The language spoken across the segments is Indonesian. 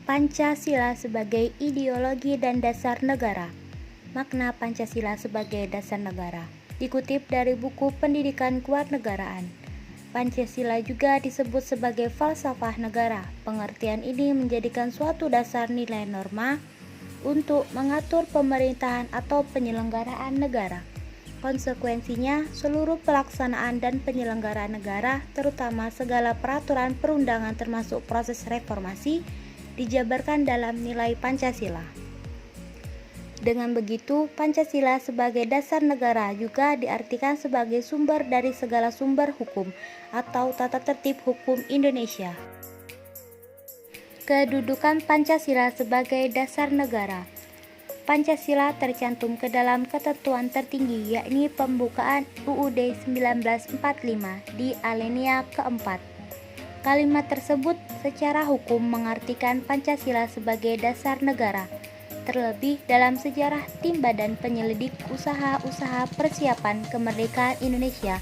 Pancasila sebagai ideologi dan dasar negara. Makna Pancasila sebagai dasar negara dikutip dari buku Pendidikan Kewarganegaraan. Pancasila juga disebut sebagai falsafah negara. Pengertian ini menjadikan suatu dasar nilai norma untuk mengatur pemerintahan atau penyelenggaraan negara. Konsekuensinya, seluruh pelaksanaan dan penyelenggaraan negara, terutama segala peraturan perundangan termasuk proses reformasi, dijabarkan dalam nilai Pancasila. Dengan begitu, Pancasila sebagai dasar negara juga diartikan sebagai sumber dari segala sumber hukum atau tata tertib hukum Indonesia. Kedudukan Pancasila sebagai dasar negara. Pancasila tercantum ke dalam ketentuan tertinggi, yakni pembukaan UUD 1945 di alinea keempat. Kalimat tersebut secara hukum mengartikan Pancasila sebagai dasar negara. Terlebih dalam sejarah tim Badan Penyelidik Usaha-Usaha Persiapan Kemerdekaan Indonesia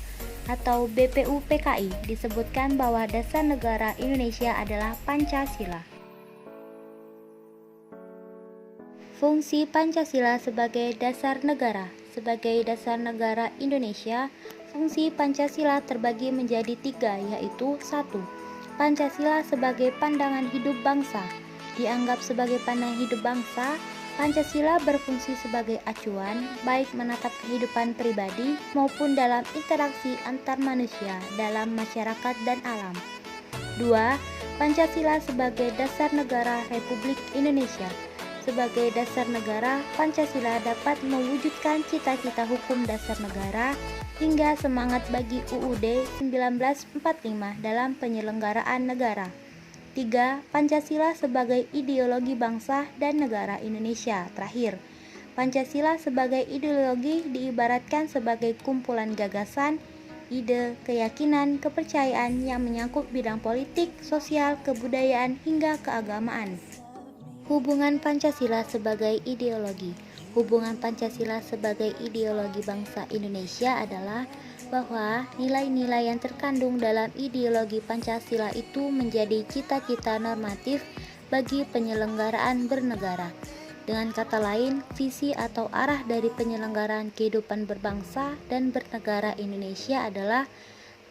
atau BPUPKI disebutkan bahwa dasar negara Indonesia adalah Pancasila. Fungsi Pancasila sebagai dasar negara. Sebagai dasar negara Indonesia, fungsi Pancasila terbagi menjadi 3, yaitu 1. Pancasila sebagai pandangan hidup bangsa. Dianggap sebagai pandangan hidup bangsa, Pancasila berfungsi sebagai acuan baik menatap kehidupan pribadi maupun dalam interaksi antar manusia dalam masyarakat dan alam. 2. Pancasila sebagai dasar negara Republik Indonesia. Sebagai dasar negara, Pancasila dapat mewujudkan cita-cita hukum dasar negara hingga semangat bagi UUD 1945 dalam penyelenggaraan negara. 3. Pancasila sebagai ideologi bangsa dan negara Indonesia. Terakhir, Pancasila sebagai ideologi diibaratkan sebagai kumpulan gagasan, ide, keyakinan, kepercayaan yang menyangkut bidang politik, sosial, kebudayaan, hingga keagamaan. Hubungan Pancasila sebagai ideologi. Hubungan Pancasila sebagai ideologi bangsa Indonesia adalah bahwa nilai-nilai yang terkandung dalam ideologi Pancasila itu menjadi cita-cita normatif bagi penyelenggaraan bernegara. Dengan kata lain, visi atau arah dari penyelenggaraan kehidupan berbangsa dan bernegara Indonesia adalah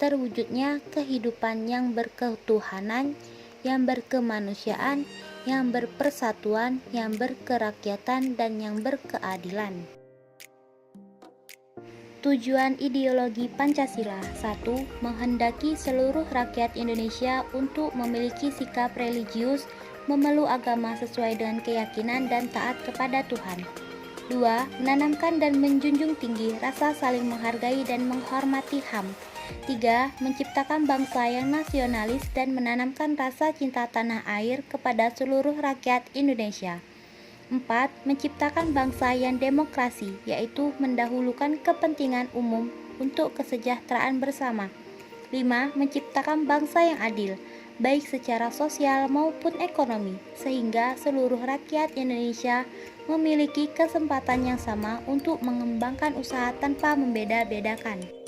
terwujudnya kehidupan yang berketuhanan, yang berkemanusiaan, yang berpersatuan, yang berkerakyatan, dan yang berkeadilan. Tujuan ideologi Pancasila. 1. Menghendaki seluruh rakyat Indonesia untuk memiliki sikap religius, memeluk agama sesuai dengan keyakinan dan taat kepada Tuhan. 2. Menanamkan dan menjunjung tinggi rasa saling menghargai dan menghormati HAM. 3. Menciptakan bangsa yang nasionalis dan menanamkan rasa cinta tanah air kepada seluruh rakyat Indonesia. 4. Menciptakan bangsa yang demokrasi, yaitu mendahulukan kepentingan umum untuk kesejahteraan bersama. 5. Menciptakan bangsa yang adil, baik secara sosial maupun ekonomi, sehingga seluruh rakyat Indonesia memiliki kesempatan yang sama untuk mengembangkan usaha tanpa membeda-bedakan.